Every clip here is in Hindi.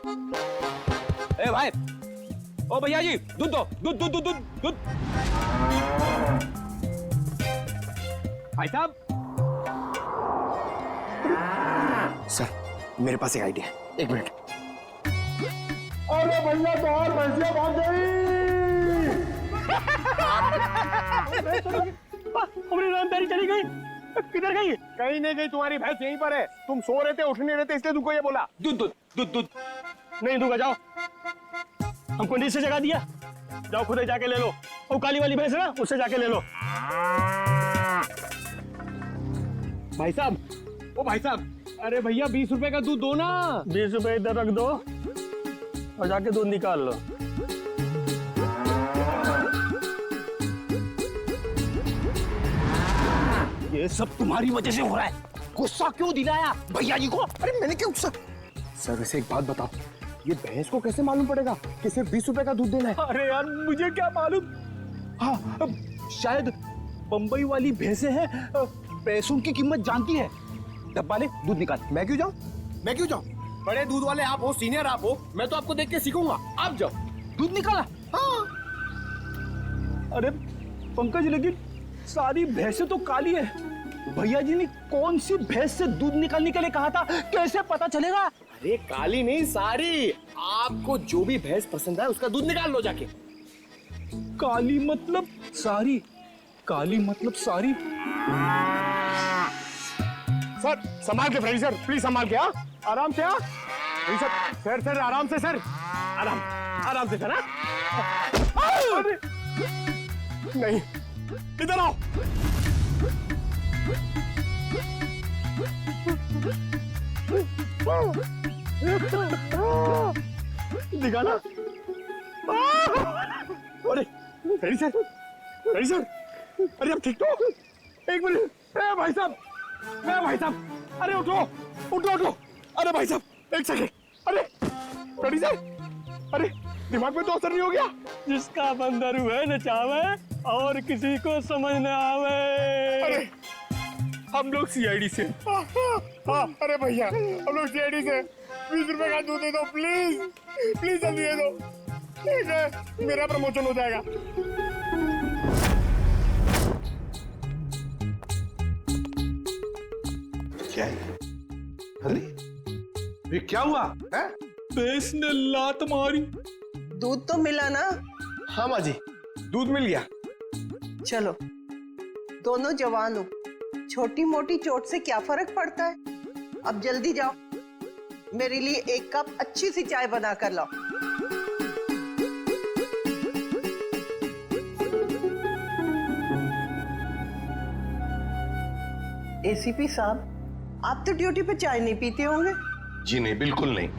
ए भाई, ओ भैया जी, दूध दो, दूध दूध दूध दूध दूध। भाई साहब। सर, मेरे पास एक आइडिया है, 1 मिनट। अरे भैया बाहर भैंसिया भाग गई। हमारी रामदारी चली गई, किधर गई? कहीं नहीं गई, तुम्हारी भैंस यहीं पर है। तुम सो रहे थे, उठ नहीं रहे थे, इसलिए तुमको ये बोला। दूध दूध दूध दूध। नहीं दूंगा, जाओ। हमको नीचे जगा दिया, जाओ खुद ही जाके ले लो। वो काली वाली भैंस है ना, उससे जाके ले लो। भाई साहब, ओ भाई साहब, अरे भैया 20 रुपए का दूध दो ना। 20 रुपए इधर रख दो और जाके दूध निकाल लो। ये सब तुम्हारी वजह से हो रहा है। गुस्सा क्यों दिलाया भैया जी को? अरे मैंने क्या गुस्सा? सर वैसे एक बात बताओ, ये भैंस को कैसे मालूम पड़ेगा कि सिर्फ 20 रुपए का दूध देना है? अरे यार मुझे क्या मालूम। हाँ, शायद बंबई वाली भैंसें हैं, पैसों की कीमत जानती है। डब्बा ले, दूध निकाल। मैं क्यों जाऊं? मैं क्यों जाऊं? बड़े दूध वाले आप हो, सीनियर आप हो, मैं तो आपको देख के सीखूंगा। आप जाओ। दूध निकाला। हाँ। अरे पंकज, लेकिन सारी भैंसें तो काली है। भैया जी ने कौन सी भैंस से दूध निकालने के लिए कहा था, कैसे पता चलेगा? अरे काली नहीं, सारी। आपको जो भी भैंस पसंद है उसका दूध निकाल लो जाके। काली मतलब सारी, काली मतलब सारी। सर संभाल के फ्रेंड, सर प्लीज संभाल के। हाँ, आराम से। हाँ सर, सर सर आराम से सर, आराम आराम से सर। हाँ नहीं, इधर आओ। दिखाना। अरे फ्रेंड सर, फ्रेंड सर, अरे अब ठीक तो? 1 मिनट। भाई साहब, भाई साहब, अरे उठो उठो उठो। अरे भाई साहब 1 सेकंड। अरे रेडी सर, अरे दिमाग में तो असर नहीं हो गया? जिसका बंदर हुए न चावे और किसी को समझ न आवे। अरे हम लोग सीआईडी से। हाँ, अरे भैया हम लोग सीआईडी से। 20 रुपए का दूध दे दो प्लीज, प्लीज जल्दी दे दो। ठीक है, मेरा प्रमोशन हो जाएगा। क्या है? अरे ये क्या हुआ है? भैंस ने लात मारी। दूध तो मिला ना? हाँ माँ जी, दूध मिल गया। चलो, दोनों जवान हो, छोटी मोटी चोट से क्या फर्क पड़ता है। अब जल्दी जाओ, मेरे लिए 1 कप अच्छी सी चाय बना कर लाओ। एसीपी साहब, आप तो ड्यूटी पे चाय नहीं पीते होंगे? जी नहीं, बिल्कुल नहीं।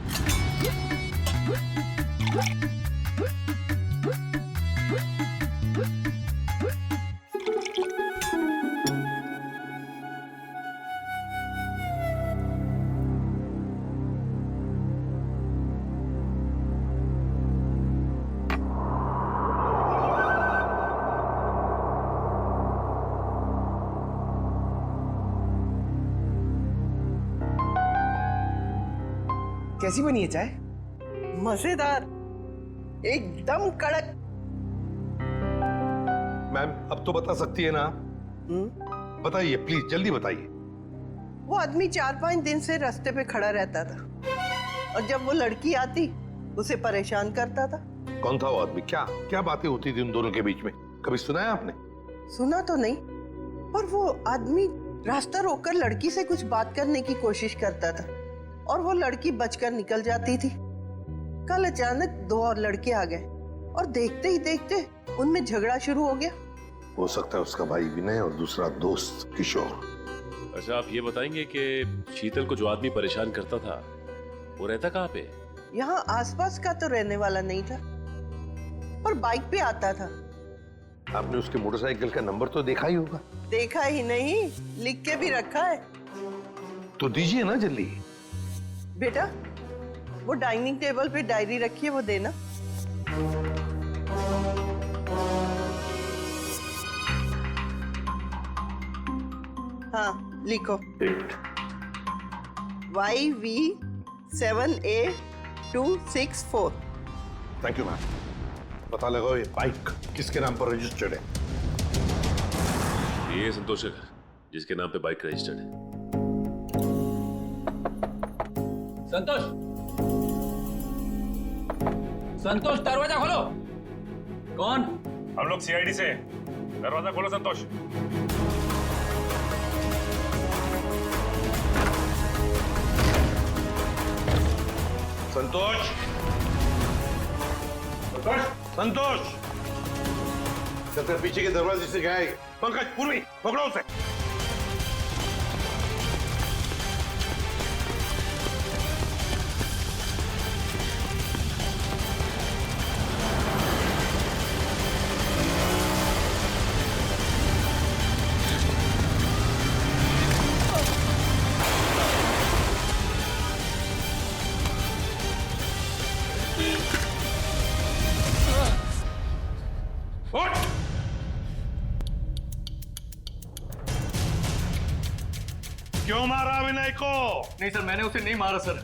कैसी बनी है चाय? मजेदार, एकदम कड़क। मैम अब तो बता सकती है ना? बताइए प्लीज, जल्दी बताइए। वो आदमी 4-5 दिन से रास्ते पे खड़ा रहता था और जब वो लड़की आती उसे परेशान करता था। कौन था वो आदमी? क्या क्या बातें होती थी उन दोनों के बीच में? कभी सुना है आपने? सुना तो नहीं, पर वो आदमी रास्ता रोककर लड़की से कुछ बात करने की कोशिश करता था और वो लड़की बचकर निकल जाती थी। कल अचानक 2 और लड़के आ गए और देखते ही देखते उनमें झगड़ा शुरू हो गया। हो सकता है उसका भाई विनय और दूसरा दोस्त किशोर। अच्छा आप ये बताएंगे कि शीतल को जो आदमी परेशान करता था वो रहता कहाँ पे? यहाँ आसपास का तो रहने वाला नहीं था, पर बाइक पे आता था। आपने उसके मोटरसाइकिल का नंबर तो देखा ही होगा। देखा ही नहीं, लिख के भी रखा है। तो दीजिए ना जल्दी। बेटा, वो डाइनिंग टेबल पे डायरी रखी है, वो देना। हाँ लिखो, YV7A 8264। Thank you ma'am. पता लगाओ ये बाइक किसके नाम पर रजिस्टर्ड है। ये संतोष का घर जिसके नाम पे बाइक रजिस्टर्ड है। संतोष, संतोष दरवाजा खोलो। कौन? हम लोग सीआईडी से। दरवाजा खोलो संतोष। संतोष, संतोष, संतोष, पीछे के दरवाजे से गया है। पंकज, पूर्वी, पकड़ो उसे। उठ! क्यों मारा विनय को? नहीं सर, मैंने उसे नहीं मारा सर।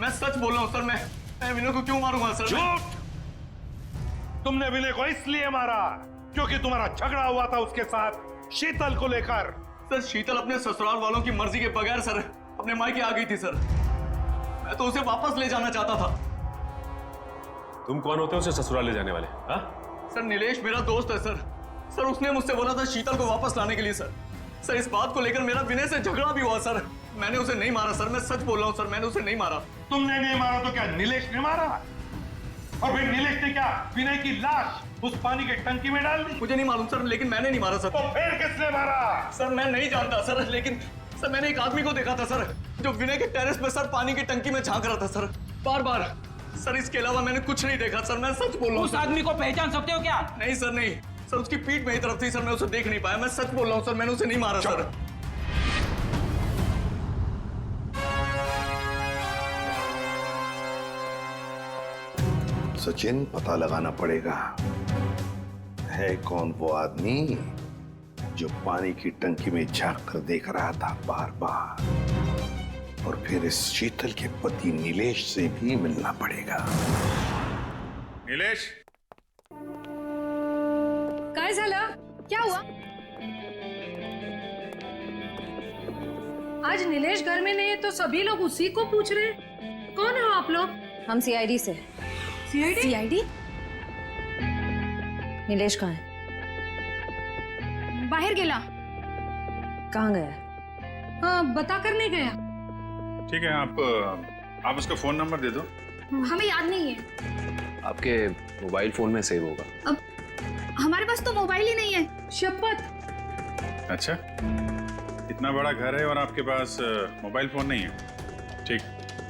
मैं सच बोल रहा हूँ सर। मैं विनय को क्यों मारूंगा सर? झूठ! तुमने विनय को इसलिए मारा क्योंकि तुम्हारा झगड़ा हुआ था उसके साथ शीतल को लेकर। सर, शीतल अपने ससुराल वालों की मर्जी के बगैर सर अपने मायके आ गई थी सर। मैं तो उसे वापस ले जाना चाहता था। तुम कौन होते हो उसे ससुराल ले जाने वाले? हाँ? सर, नीलेश मेरा दोस्त है सर। सर, उसने मुझसे बोला था शीतल को वापस लाने के लिए सर। सर, इस बात को लेकर मेरा विनय से झगड़ा भी हुआ सर। मैंने उसे नहीं मारा सर। मैं सच बोल रहा हूँ सर, मैंने उसे नहीं मारा। तुमने नहीं मारा तो क्या नीलेश ने मारा? और फिर नीलेश ने क्या विनय की लाश उस पानी के टंकी में डाल दी? मुझे नहीं मालूम सर, लेकिन मैंने नहीं मारा सर। तो फिर किसने मारा? सर, मैं नहीं जानता सर, लेकिन सर मैंने एक आदमी को देखा था सर, जो विनय के टेरेस पे सर पानी की टंकी में झांक रहा था सर, बार बार। सर, इसके अलावा मैंने कुछ नहीं देखा सर। मैं सच बोल रहा हूँ। उस आदमी को पहचान सकते हो क्या? नहीं सर, नहीं सर, उसकी पीठ मेरी तरफ थी सर। मैं उसे देख नहीं पाया। मैं सच बोल रहा हूँ सर, मैंने उसे नहीं मारा सर। सचिन, पता लगाना पड़ेगा है कौन वो आदमी जो पानी की टंकी में झांक कर देख रहा था बार बार। और फिर इस शीतल के पति नीलेश से भी मिलना पड़ेगा। नीलेश, काय झालं? क्या हुआ? आज नीलेश घर में नहीं है तो सभी लोग उसी को पूछ रहे हैं। कौन हो आप लोग? हम सीआईडी से। सीआईडी? सीआईडी? नीलेश कहाँ है? बाहर गेला। कहाँ गया? हाँ, बता कर नहीं गया। ठीक है, आप उसका फोन नंबर दे दो। हमें याद नहीं है। आपके मोबाइल फोन में सेव होगा। अब हमारे पास तो मोबाइल ही नहीं है। शपथ। अच्छा, इतना बड़ा घर है और आपके पास मोबाइल फोन नहीं है? ठीक,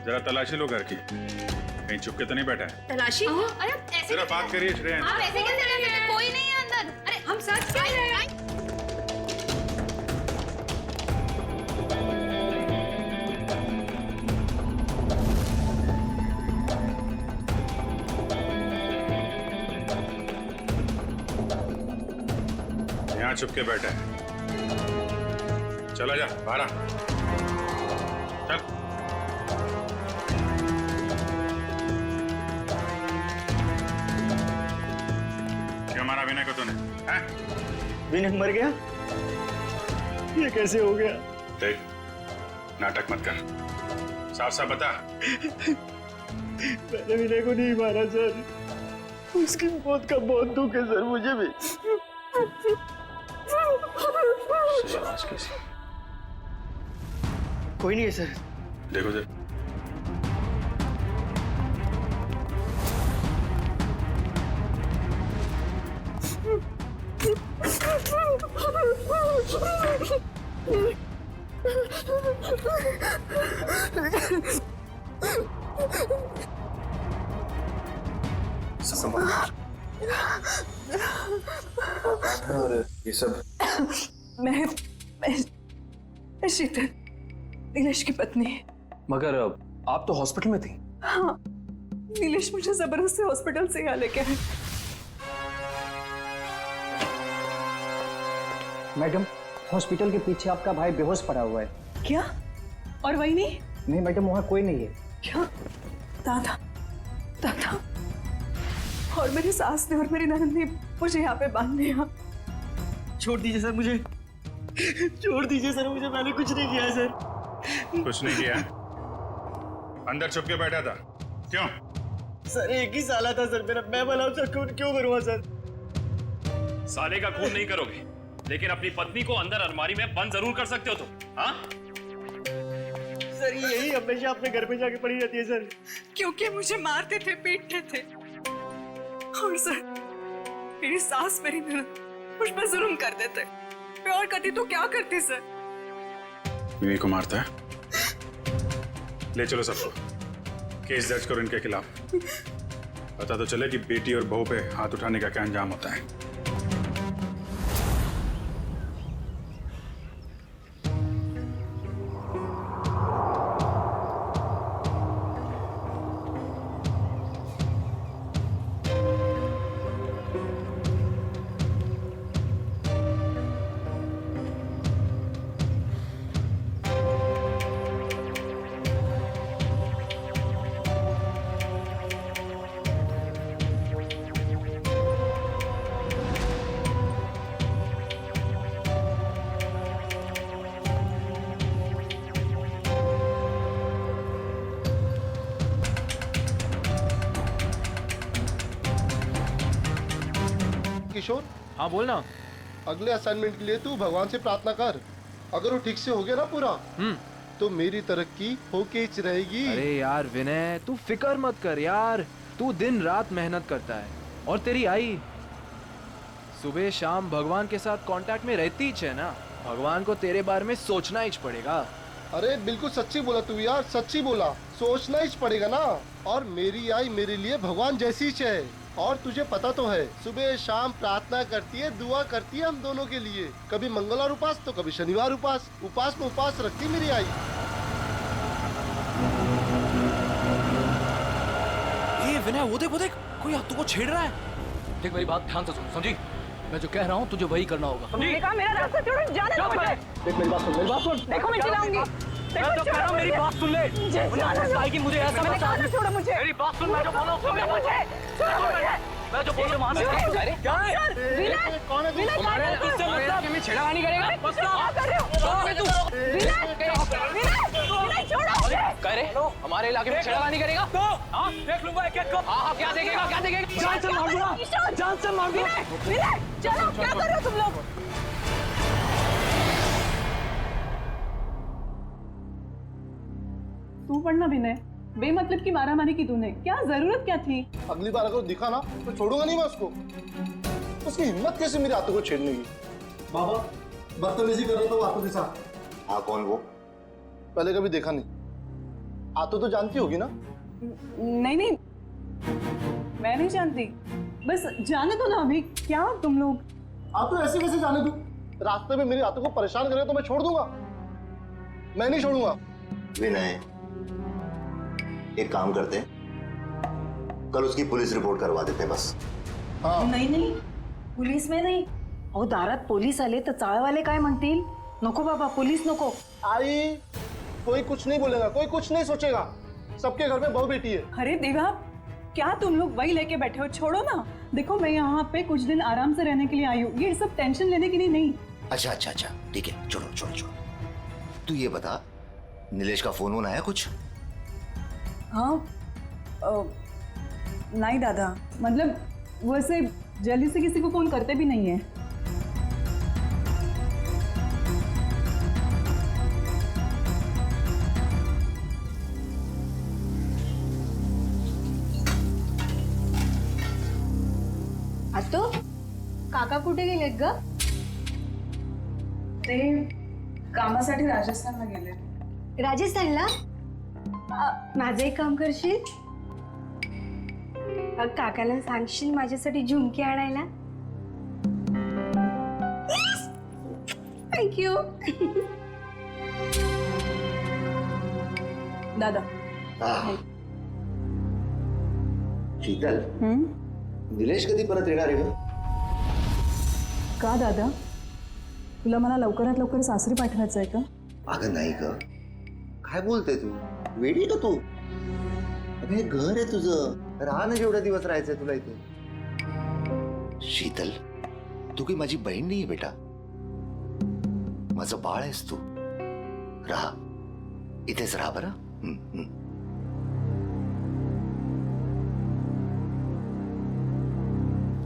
जरा तलाशी लो घर की, कहीं चुप के तो नहीं बैठा है। तलाशी? अरे ऐसे जरा बात करिए श्रेया। आप ऐसे कैसे करेंगे? कोई नहीं है अंदर। अरे हम सच कह रहे हैं। यहाँ चुप के बैठा है। चला जा बाहर आ। चल। क्यों मारा विनय को तूने? हैं? विनय मर गया? ये कैसे हो गया? देख, नाटक मत कर, साफ साफ बता। मैंने विनय को नहीं मारा सर। उसकी मौत का बहुत दुख है सर, मुझे भी। आवाज कैसी? कोई नहीं है सर। देखो सर, और ये सब मैं शीतल, नीलेश की पत्नी। मगर आप तो हॉस्पिटल में थी। हाँ, नीलेश मुझे जबरदस्ती हॉस्पिटल से यहाँ लेके आए। मैडम, हॉस्पिटल के पीछे आपका भाई बेहोश पड़ा हुआ है। क्या? और वही नहीं? नहीं मैडम, वहाँ कोई नहीं है। क्या? दादा, दादा और मेरी सास ने और मेरी ननद ने मुझे यहाँ पे बांध दिया। छोड़ दीजिए सर मुझे, छोड़ दीजिए सर मुझे, मैंने कुछ नहीं किया है सर। कुछ नहीं किया? अंदर छुप के बैठा था क्यों? सर एक ही साला था सर मेरा, मैं भला उसका खून क्यों करूँगा सर? साले का खून नहीं करोगे, लेकिन अपनी पत्नी को अंदर अलमारी में बंद जरूर कर सकते हो तुम। हाँ सर यही हमेशा अपने घर पे जाके पड़ी रहती है सर। क्योंकि मुझे मारते थे, पीटते थे। और सर मेरी सास मेरी ननद मुझ पर जुल्म कर देते। मैं और करती तो क्या करती सर? बीवी को मारता है? ले चलो सबको, केस दर्ज करो इनके खिलाफ। पता तो चले कि बेटी और बहू पे हाथ उठाने का क्या अंजाम होता है। किशोर, हाँ बोलना। अगले असाइनमेंट के लिए तू भगवान से प्रार्थना कर। अगर वो ठीक से हो गया ना पूरा, तो मेरी तरक्की होके ही रहेगी। अरे यार विनय, तू फिक्र मत कर यार, तू दिन रात मेहनत करता है और तेरी आई सुबह शाम भगवान के साथ कांटेक्ट में रहती ही है ना। भगवान को तेरे बारे में सोचना ही पड़ेगा। अरे बिल्कुल सच्ची बोला तू यार, सच्ची बोला। सोचना ही पड़ेगा ना। और मेरी आई मेरे लिए भगवान जैसी ही है। और तुझे पता तो है, सुबह शाम प्रार्थना करती है, दुआ करती है हम दोनों के लिए। कभी मंगलवार उपास तो कभी शनिवार उपास। उपास में उपास रखती मेरी आई। ये विनय वो देख कोई हाथों को छेड़ रहा है। देख मेरी बात ध्यान से सुन, समझी? मैं जो कह रहा हूँ तुझे वही करना होगा। मेरा रास्ता छोड़ो, जाने दो मुझे। देख मेरी बात सुन, मेरी बात सुन। देखो मैं चलाऊंगी। मैं जो कह रहा हूँ मेरी बात सुन ले। मुझे ऐसा मैंने कहा ना छोड़ो मुझे। मेरी बात सुन, मैं जो बोल रहा हूँ छोड़ो मुझे। मैं जो बोल रहा हूँ क्या है? विनय, कौन है तू? हमारे इससे मतलब में छेड़खानी करेगा? क्या कर रहे हो? विनय छोड़ो मुझे। कह रहे हमारे इलाके में छेड़खानी करेगा तो हाँ देख लूंगा एक एक को। हाँ क्या देखेगा, क्या देखेगा? जान से मार दूंगा, जान से मार दूंगा। विनय चलो, क्या कर रहे हो तुम लोग? तू पढ़ना विनय, बेमतलब की मारामारी की तूने, क्या जरूरत क्या थी? अगली बार अगर दिखा ना तो छोड़ूंगा नहीं मैं उसको। उसकी हिम्मत कैसे मेरे हाथों को छेड़ने की? बाबा बदतमीजी कर रहा था वो हाथों के साथ। हाँ कौन वो? पहले कभी देखा नहीं। हाथों तो जानती होगी ना? नहीं मैं नहीं जानती, बस जाने दो ना अभी। क्या तुम लोग? आप तो ऐसे कैसे जाने दूं? रास्ते में मेरे हाथों को परेशान करेगा तो मैं छोड़ दूंगा? मैं नहीं छोड़ूंगा। विनय एक काम करते हैं, कल उसकी पुलिस रिपोर्ट करवा देते हैं बस। हाँ नाही पोलीस में नाही. अहो दारात पोलीस आले तर चाळवाले काय म्हणतील? नको बाबा, पोलीस नको. आई, कोई कुछ नहीं बोलेगा, कोई कुछ नहीं सोचेगा। सबके घर में बहू बेटी है। अरे देवा, क्या तुम लोग वही लेके बैठे हो? छोड़ो ना। देखो मैं यहाँ पे कुछ दिन आराम से रहने के लिए आई हूँ, ये सब टेंशन लेने के लिए नहीं। अच्छा अच्छा अच्छा ठीक है, छोड़ो छोड़ो छोड़ो। तू ये बता, नीलेश का फोन आया कुछ? हाँ नहीं दादा, मतलब वैसे जल्दी से किसी को फोन करते भी नहीं है। आतो काका कुठे गेलेत ग? ते कामासाठी राजस्थानला गेले. राजस्थानला? माझं एक काम करशील? काकाला सांगशील माझ्यासाठी झुमकी आणायला? थँक्यू. दादा शीतल, निलेश कधी परत येणार आहे ग? का दादा, तुला मला लवकरात लवकर सासरी पाठवायचं आहे का? अगं नाही ग, काय बोलते तू? वेडी का तू? अरे हे घर आहे तुझं, राहा ना जेवढे दिवस राहायचंय तुला इथे. शीतल, तू काही माझी बहीण नाहीये बेटा, माझं बाळ आहेस तू. राहा, इथेच राहा बरं.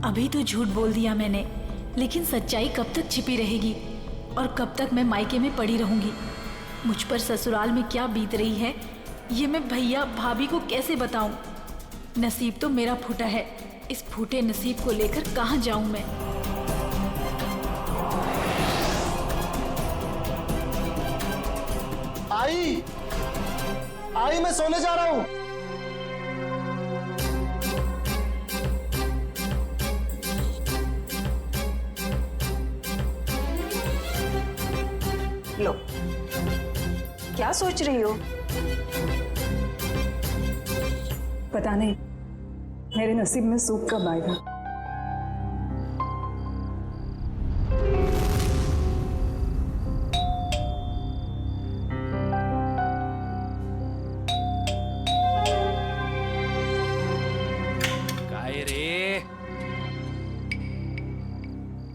अभी तो झूठ बोल दिया मैंने, लेकिन सच्चाई कब तक छिपी रहेगी और कब तक मैं मायके में पड़ी रहूंगी? मुझ पर ससुराल में क्या बीत रही है ये मैं भैया भाभी को कैसे बताऊं? नसीब तो मेरा फूटा है, इस फूटे नसीब को लेकर कहां जाऊं मैं? आई, आई मैं सोने जा रहा हूं. लो, क्या सोच रही हो? पता नहीं मेरे नसीब में सुख कब आएगा. काय रे,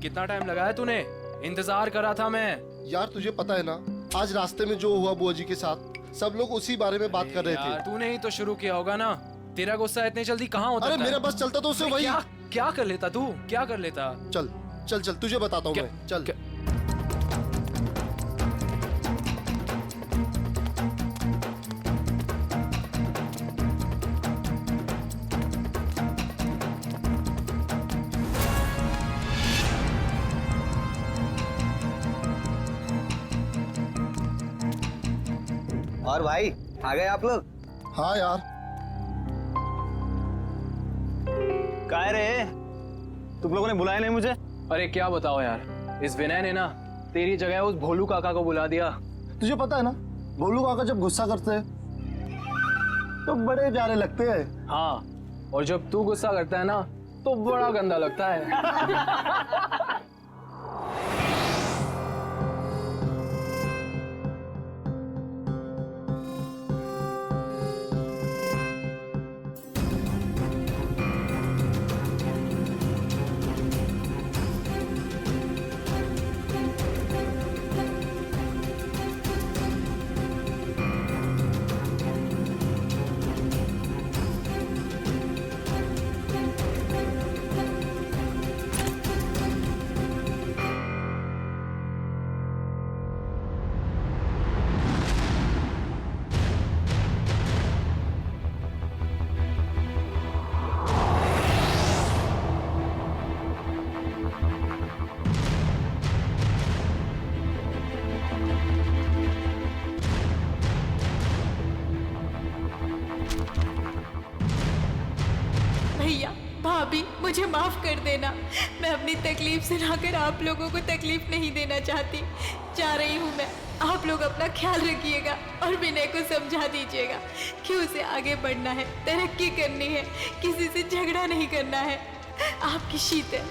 कितना टाइम लगाया तूने? इंतजार कर रहा था मैं. यार तुझे पता है ना, आज रास्ते में जो हुआ बुआ जी के साथ, सब लोग उसी बारे में बात कर रहे थे. तूने ही तो शुरू किया होगा ना. तेरा गुस्सा इतनी जल्दी कहाँ होता अरे है? मेरा बस चलता तो उसे वही. क्या कर लेता तू? क्या कर लेता? चल चल चल, तुझे बताता हूँ मैं. चल. और भाई आ गए आप लोग? हाँ यार. काय रे, तुम लोगों ने बुलाया नहीं मुझे? अरे क्या बताओ यार, इस विनय ने ना तेरी जगह उस भोलू काका को बुला दिया. तुझे पता है ना, भोलू काका जब गुस्सा करते हैं तो बड़े प्यारे लगते हैं. हाँ, और जब तू गुस्सा करता है ना तो बड़ा गंदा लगता है. भैया भाभी मुझे माफ कर देना, मैं अपनी तकलीफ सुनाकर आप लोगों को तकलीफ नहीं देना चाहती. जा रही हूँ मैं. आप लोग अपना ख्याल रखिएगा और विनय को समझा दीजिएगा कि उसे आगे बढ़ना है, तरक्की करनी है, किसी से झगड़ा नहीं करना है. आपकी शीतल.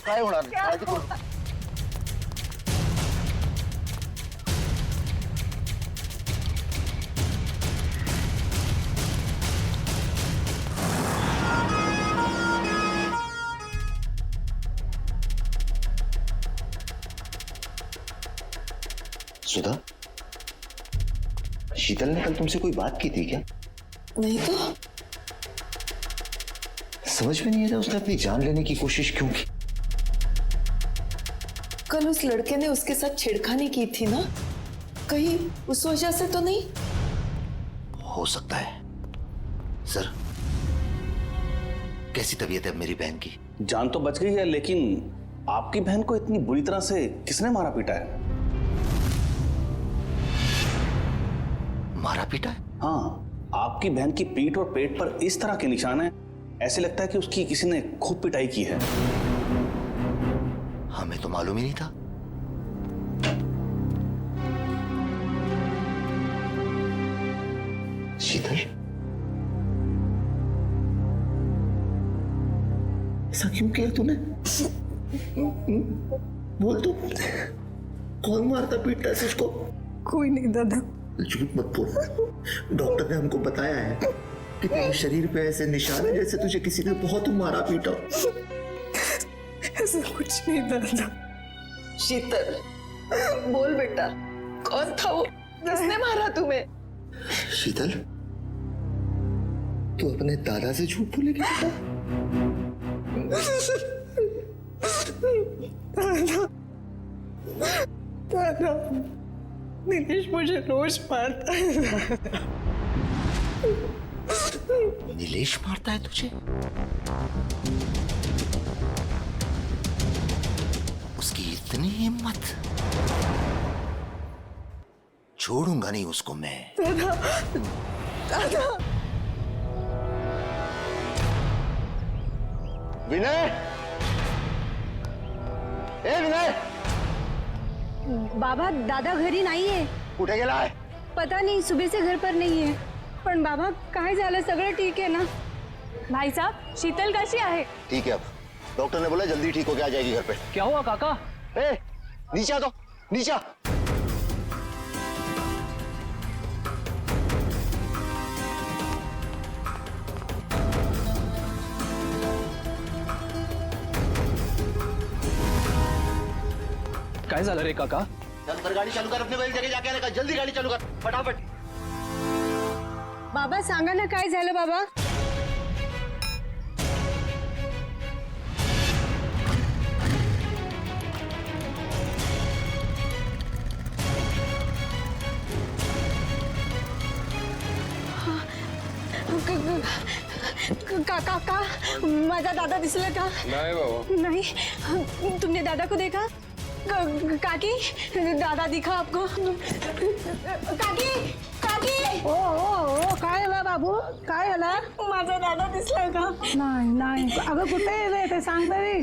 काय होणार नाही, काळजी करू. सुधा, शीतल ने कल तुमसे कोई बात की थी क्या? नहीं तो समझ में नहीं आ रहा उसने अपनी जान लेने की कोशिश क्यों की। कल उस लड़के ने उसके साथ छेड़खानी की थी ना, कहीं उस वजह से तो नहीं? हो सकता है। सर, कैसी तबीयत है मेरी बहन की? जान तो बच गई है, लेकिन आपकी बहन को इतनी बुरी तरह से किसने मारा पीटा है? मारा पीटा है? हाँ, आपकी बहन की पीठ और पेट पर इस तरह के निशान हैं, ऐसे लगता है कि उसकी किसी ने खूब पिटाई की है। हमें तो मालूम ही नहीं था। शीतल, ऐसा क्यों किया तूने? बोल तू, कौन मारता पीटता है उसको? कोई नहीं दादा। झूठ मत बोल। डॉक्टर ने हमको बताया है कि तेरे शरीर पे ऐसे निशान है जैसे तुझे किसी ने बहुत मारा पीटा। ऐसा कुछ नहीं दादा। शीतल, बोल बेटा, कौन था वो? किसने मारा तुम्हें? शीतल, तू अपने दादा से झूठ बोलेगी बेटा? दादा, नीलेश मुझे रोज मारता है। नीलेश मारता है तुझे? उसकी इतनी हिम्मत! छोड़ूंगा नहीं उसको मैं। दादा, दादा। विनय, ए विनय! बाबा, दादा घरी नाहीये. कुठे गेला आहे? पता नहीं, सुबह से घर पर नहीं है. पण बाबा, काय झालं? सगळं ठीक है ना? भाई साहब, शीतल कशी आहे? ठीक है, अब डॉक्टर ने बोला जल्दी ठीक होके आ जाएगी घर पे। क्या हुआ काका? ए, नीचे आ, तो नीचे आ। काय झालं रे काका? अंदर गाड़ी चालू कर, अपने वाली जगह जाके आने का। जल्दी गाड़ी चालू कर, फटाफट। बाबा सांगा ना, काय झालं बाबा? काका, माझा दादा दिसला का? नहीं बाबा। नहीं, तुमने दादा को देखा? काकी, दादा दिखा आपको? काकी, काकी! ओ ओ ओ, काय झालं बाबू? काय झालं? माझा दादा दिसला का? नाही नाही, अगं कुठे आहे ते सांग तरी.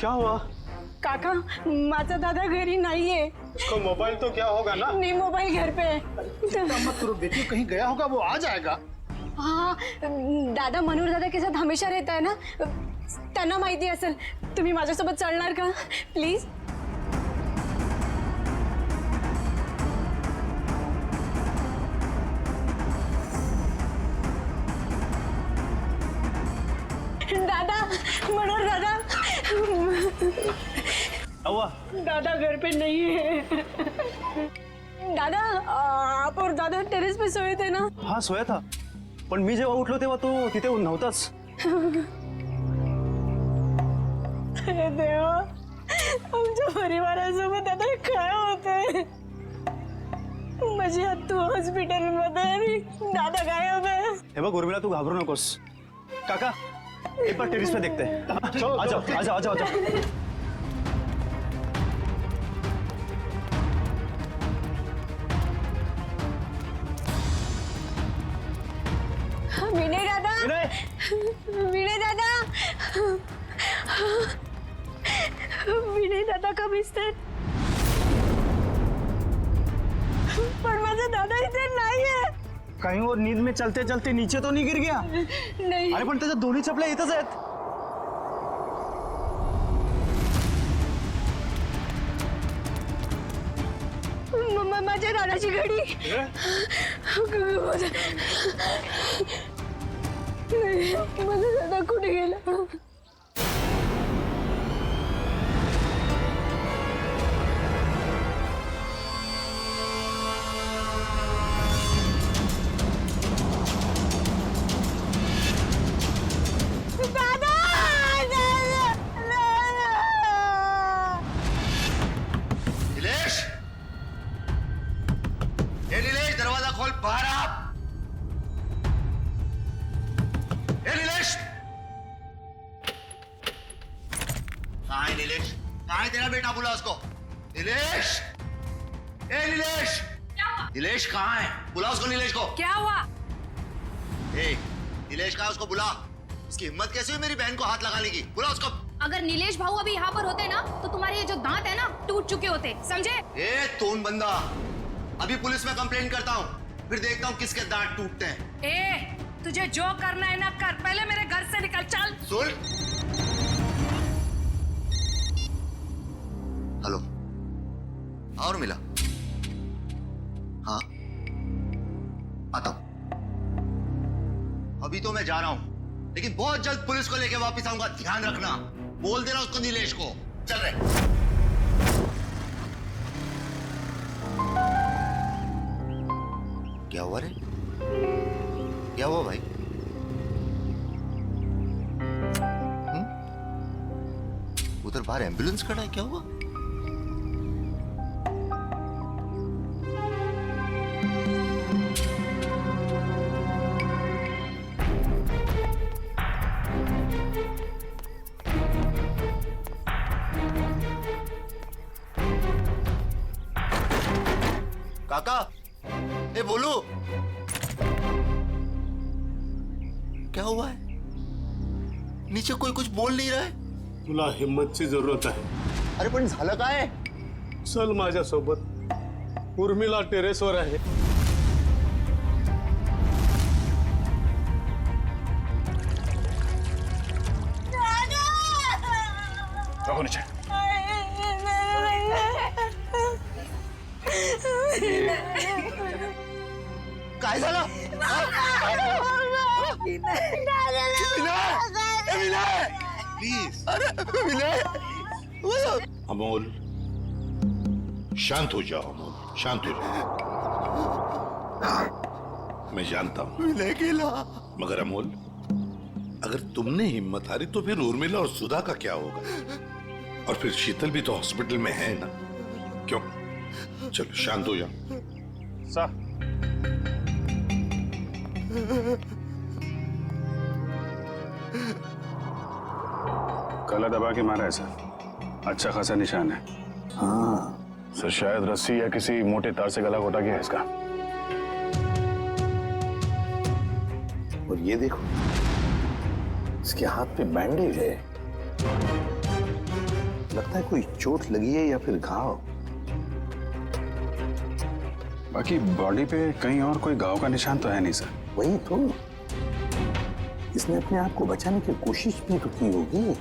क्या हुआ? काका, माझा दादा घरी नाहीये. उसका मोबाइल तो क्या होगा ना? नहीं, मोबाइल घर पे है. मत करो बेटी, कहीं गया होगा, वो आ जाएगा। हाँ, दादा मनोहर दादा के साथ हमेशा रहता है ना, त्यांना माहिती असेल. तुम्ही माझ्यासोबत चलणार का प्लीज? दादा, मनोहर दादा. दादा घर पे नहीं है. दादा, आप और दादा टेरेस पे सोए थे ना? हाँ, सोया था, पण मी जेव्हा उठलो तेव्हा तो तिथे नव्हताच. अरे देवा, आमच्या परिवारासोबत आता काय होतंय? माझी आत्तू हॉस्पिटलमध्ये आणि दादा गायब आहे. हे बघ उर्मिला, तू घाबरू नकोस. काका, एक बार टेरेस पे देखते हैं. आ जाओ, आ जाओ, आ जाओ, आ जाओ. विनय दादा, विनय दादा, विनय दादा कब दिसतात? पण माझा दादा इथे नाहीये. कहीं और नींद में चलते चलते नीचे तो नहीं गिर गया? नहीं. अरे पण त्याच्या दोन्ही चपल्या इथंच आहेत. माझ्या दादाची घडी. माझा दादा कुठे गेला? कहाँ है तेरा बेटा? बुला उसको। नीलेश, ए नीलेश, नीलेश कहाँ है? बुला उसको, नीलेश को। क्या हुआ? ए, नीलेश कहाँ? उसको बुला। उसकी हिम्मत कैसे हुई मेरी बहन को हाथ लगाने की? बुला उसको। अगर नीलेश भाऊ अभी यहाँ पर होते ना तो तुम्हारे ये जो दांत है ना टूट चुके होते, समझे? ए तोन बंदा, अभी पुलिस में कंप्लेंट करता हूँ, फिर देखता हूँ किसके दांत टूटते हैं। ए, तुझे जो करना है ना कर, पहले मेरे घर से निकल, चल। सुन, हेलो, और मिला? हाँ, आता हूं। अभी तो मैं जा रहा हूं, लेकिन बहुत जल्द पुलिस को लेके वापस आऊंगा, ध्यान रखना। बोल देना उसको, नीलेश को। चल रहे। क्या हुआ रे? क्या हुआ भाई? उधर बाहर एम्बुलेंस खड़ा है, क्या हुआ? काका, ए बोलू, क्या हुआ है? नीचे कोई कुछ बोल नहीं रहा है। तुला हिम्मतची जरूरत आहे. अरे पण झालं काय? चल माझ्यासोबत. उर्मिला टेरेसवर आहे. रखो नीचे. काय झालं? प्लीज. अरे विनय. अमोल, शांत हो जाओ अमोल, शांत हो जाओ. मैं जानता हूं विनय केला. मगर अमोल, अगर तुमने हिम्मत हारी तो फिर उर्मिला और सुधा का क्या होगा? और फिर शीतल भी तो हॉस्पिटल में है ना. क्यों? चलो शांत हो जाओ. सर, गला दबा के मारा है सर. अच्छा खासा निशान है. हाँ सर, शायद रस्सी या किसी मोटे तार से गला घोटा गया है इसका. और ये देखो, इसके हाथ पे बैंडेज है. लगता है कोई चोट लगी है या फिर घाव. बाकी बॉडी पे कहीं और कोई घाव का निशान तो है नहीं सर. वही तो, इसने अपने आप को बचाने की कोशिश भी तो की होगी.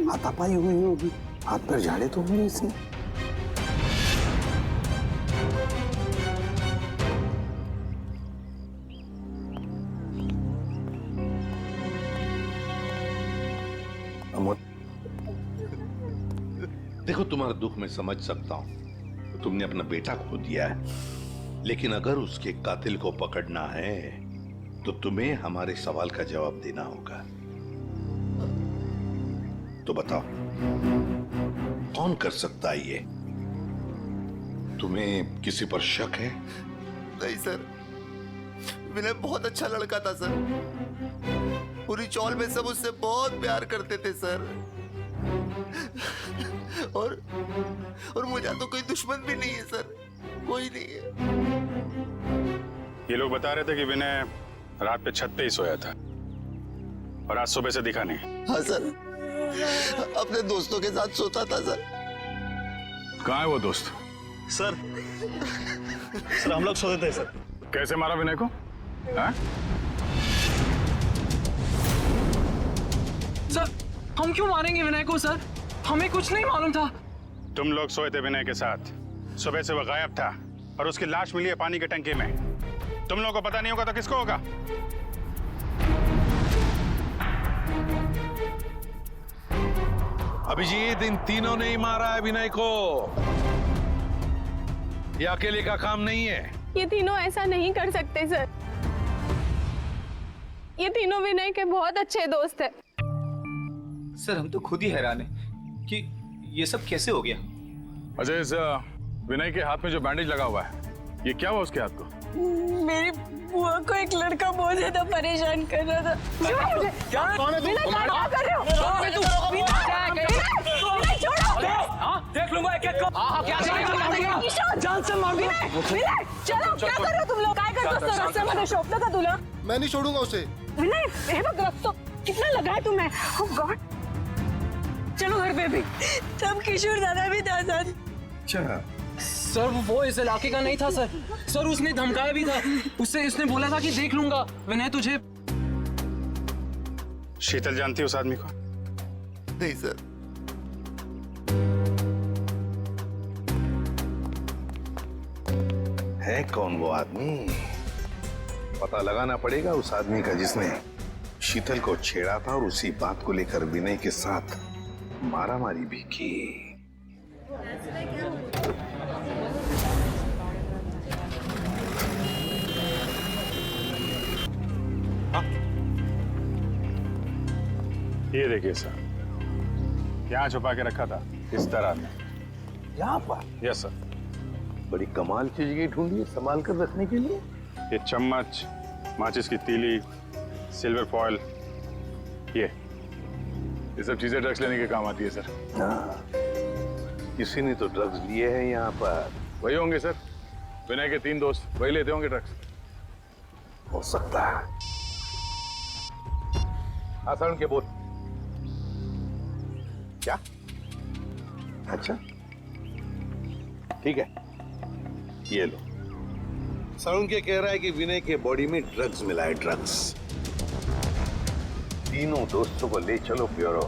हाथापाई हुई होगी, हाथ पर झाड़े तो होंगे इसने. अमोल, देखो तुम्हारा दुख मैं समझ सकता हूं. तुमने अपना बेटा खो दिया है, लेकिन अगर उसके कातिल को पकड़ना है तो तुम्हें हमारे सवाल का जवाब देना होगा. तो बताओ, कौन कर सकता है ये? तुम्हें किसी पर शक है? नहीं सर, विनय बहुत अच्छा लड़का था सर. पूरी चौल में सब उससे बहुत प्यार करते थे सर. और मुझे तो कोई दुश्मन भी नहीं है सर, कोई नहीं है. ये लोग बता रहे थे कि विनय रात पे छत पे ही सोया था और आज सुबह से दिखा नहीं. हाँ सर, अपने दोस्तों के साथ सोता था सर. कहाँ है वो दोस्त? सर हम लोग सो देते हैं सर. कैसे मारा विनय को? हाँ? सर, हम क्यों मारेंगे विनय को सर? हमें कुछ नहीं मालूम था. तुम लोग सोए थे विनय के साथ. सुबह से वो गायब था और उसकी लाश मिली है पानी की टंकी में. तुम लोगों को पता नहीं होगा तो किसको होगा? अभिजीत, इन तीनों ने ही मारा है विनय को. ये अकेले का काम नहीं है. ये तीनों ऐसा नहीं कर सकते सर. ये तीनों विनय के बहुत अच्छे दोस्त हैं. सर, हम तो खुद ही हैरान हैं कि ये सब कैसे हो गया. अजय, इस विनय के हाथ में जो बैंडेज लगा हुआ है, ये क्या हुआ उसके हाथ को? मेरी बुआ को एक लड़का बहुत ज्यादा परेशान कर रहा था. क्या? कौन है तू? विनय, क्या कर रहे हो? क्या कर रहे हो? विनय, छोड़ो. दूंगा एक एक को। क्या जान से मार दूंगा। चलो क्या कर रहे हो तुम लोग? काय करतोस तो रस्त्यामध्ये शोभतं का तुला? मैं नहीं छोड़ूंगा उसे। विनय हे बघ रक्त कितना लगा है तुम्हें? ओह गॉड। चलो घर पे भी। तब किशोर दादा भी था साथ। अच्छा सर वो इस इलाके का नहीं था सर। सर उसने धमकाया भी था। उसने बोला था कि देख लूंगा। विनय तुझे शीतल जानती है उस आदमी को? नहीं सर। है कौन वो आदमी? पता लगाना पड़ेगा उस आदमी का जिसने शीतल को छेड़ा था और उसी बात को लेकर विनय के साथ मारामारी भी की। ये देखिए सर, यहाँ छुपा के रखा था इस तरह में। यहाँ पर? Yes sir. बड़ी कमाल की जगह ढूंढी है संभाल कर रखने के लिए। ये चम्मच, माचिस की तीली, सिल्वर फॉयल, ये सब चीजें ड्रग्स लेने के काम आती है सर। हाँ, किसी ने तो ड्रग्स लिए हैं यहाँ पर। वही होंगे सर, विनय के 3 दोस्त, वही लेते होंगे ड्रग्स। हो सकता है। आसान के बोल। क्या? अच्छा ठीक है, ये लो। सरुण के कह रहा है कि विनय के बॉडी में ड्रग्स मिला है, ड्रग्स। तीनों दोस्तों को ले चलो ब्यूरो।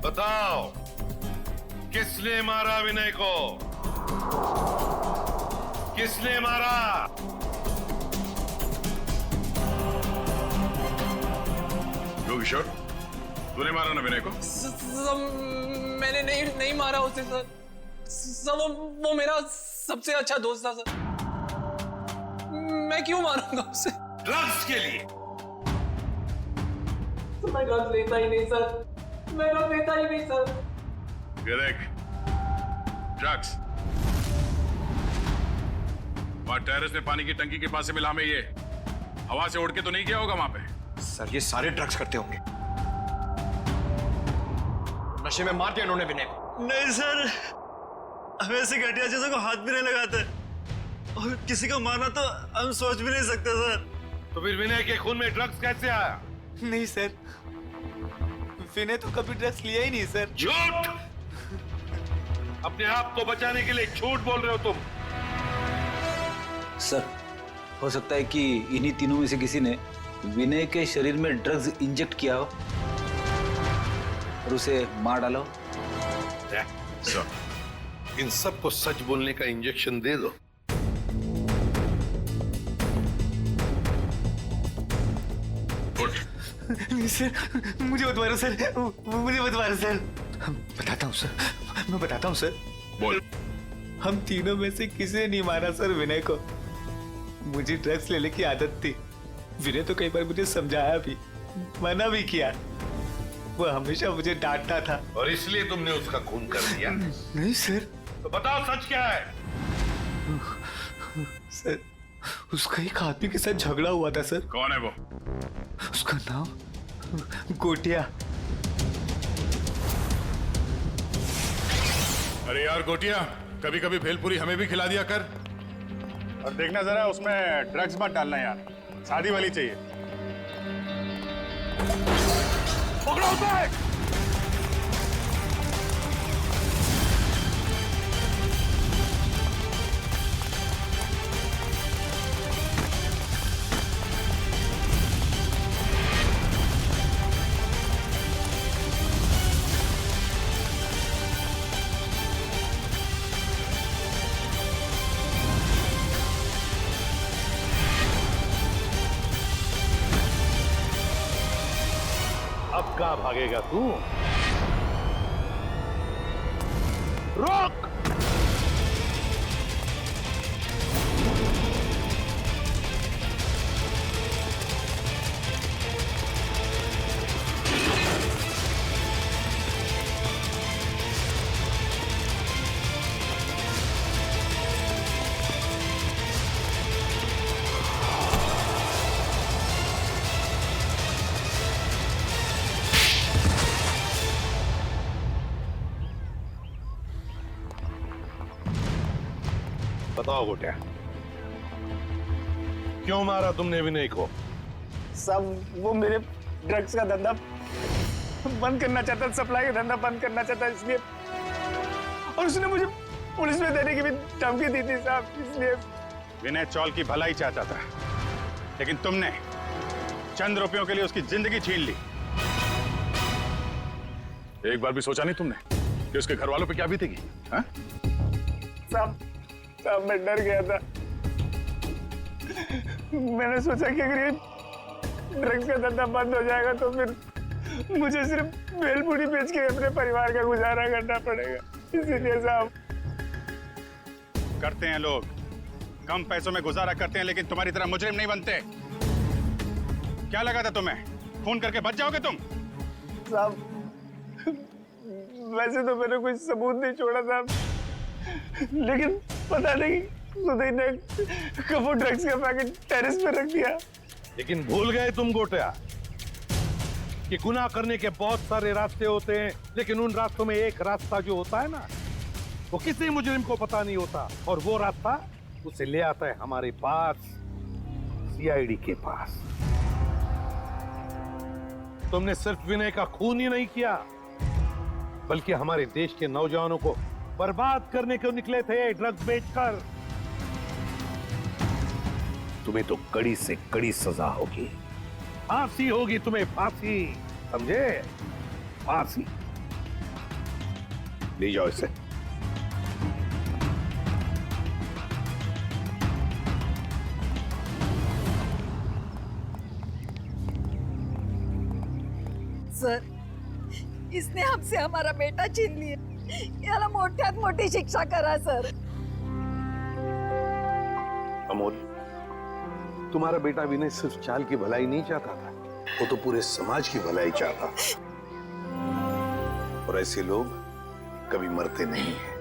बताओ किसने मारा विनय को? किसने मारा? किशोर, तूने मारा ना विनय को? मैंने नहीं मारा उसे सर। सब वो मेरा सबसे अच्छा दोस्त था सर। मैं क्यों मारूंगा उसे? ड्रग्स के लिए? मैं ड्रग्स लेता ही नहीं सर। मैं ड्रग्स लेता ही नहीं सर। ड्रग्स वहां टेरेस में पानी की टंकी के पास से मिला में, ये हवा से उड़ के तो नहीं गया होगा वहां पे? सर ये सारे ड्रग्स करते होंगे। नशे में मार दिया इन्होंने विनय को। नहीं सर, हम ऐसे घटिया चीजों को हाथ भी नहीं लगाते और किसी को मारना तो हम सोच भी नहीं सकते सर। तो फिर विनय के खून में ड्रग्स कैसे आया? नहीं सर, विनय तो कभी ड्रग्स लिया ही नहीं सर। झूठ! अपने आप को बचाने के लिए झूठ बोल रहे हो तुम। सर हो सकता है कि इन्हीं तीनों में से किसी ने विनय के शरीर में ड्रग्स इंजेक्ट किया हो और उसे मार डाला हो। इन सबको सच बोलने का इंजेक्शन दे दो। नहीं सर, मुझे मत मारो सर, मुझे मत मारो सर। बताता हूँ सर, मैं बताता हूँ सर। बोल। हम तीनों में से किसी ने नहीं मारा सर विनय को। मुझे ड्रग्स लेने की आदत थी। विनय तो कई बार मुझे समझाया भी, मना भी किया। वो हमेशा मुझे डांटता था। और इसलिए तुमने उसका खून कर दिया? नहीं सर। तो बताओ सच क्या है? सर उसका एक आदमी के साथ झगड़ा हुआ था सर। कौन है वो? उसका नाम गोटिया। अरे यार गोटिया, कभी कभी भेलपुरी हमें भी खिला दिया कर। और देखना जरा उसमें ड्रग्स मत डालना यार, शादी वाली चाहिए। पकड़ो उसे! अब कहाँ भागेगा तू? रोक! बताओ गोटिया, क्यों मारा तुमने विनय को? सब वो मेरे ड्रग्स का धंधा बंद करना चाहता, सप्लाई का धंधा बंद करना चाहता, इसलिए। और उसने मुझे पुलिस में देने की भी धमकी दी थी साहब, इसलिए। विनय चौल की भलाई चाहता था, लेकिन तुमने चंद रुपयों के लिए उसकी जिंदगी छीन ली। एक बार भी सोचा नहीं तुमने कि उसके घर वालों पे क्या बीतेगी? हाँ? साहब मैं डर गया था। मैंने सोचा कि अगर ये ड्रग्स का धंधा बंद हो जाएगा तो फिर मुझे सिर्फ भेलपूरी बेच के अपने परिवार का गुजारा करना पड़ेगा, इसीलिए साहब। करते हैं लोग, कम पैसों में गुजारा करते हैं, लेकिन तुम्हारी तरह मुजरिम नहीं बनते। क्या लगा था तुम्हें खून करके बच जाओगे तुम? साहब वैसे तो मैंने कोई सबूत नहीं छोड़ा था, लेकिन पता नहीं सुधीर ने कब वो ड्रग्स का पैकेट टेरेस पे रख दिया। लेकिन भूल गए तुम गोटिया कि गुनाह करने के बहुत सारे रास्ते होते हैं, लेकिन उन रास्तों में एक रास्ता जो होता है ना, वो किसी मुजरिम को पता नहीं होता, और वो रास्ता उसे ले आता है हमारे पास, सीआईडी के पास। तुमने सिर्फ विनय का खून ही नहीं किया, बल्कि हमारे देश के नौजवानों को बर्बाद करने को निकले थे ड्रग्स बेचकर। तुम्हें तो कड़ी से कड़ी सजा होगी। फांसी होगी तुम्हें, फांसी, समझे? फांसी। ले जाओ इसे। सर, इसने हमसे हमारा बेटा छीन लिया, याला मोठ्यात मोठी शिक्षा करा सर। अमोल, तुम्हारा बेटा विनय सिर्फ चाल की भलाई नहीं चाहता था, वो तो पूरे समाज की भलाई चाहता था। और ऐसे लोग कभी मरते नहीं हैं,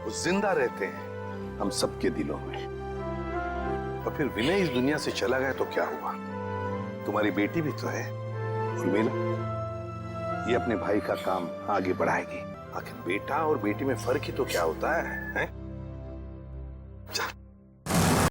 वो जिंदा रहते हैं हम सबके दिलों में। और फिर विनय इस दुनिया से चला गया तो क्या हुआ? तुम्हारी बेटी भी तो है, उर्मिला, ये अपने भाई का काम आगे बढ़ाएगी। आखिर बेटा और बेटी में फर्क ही तो क्या होता है, हैं? चल।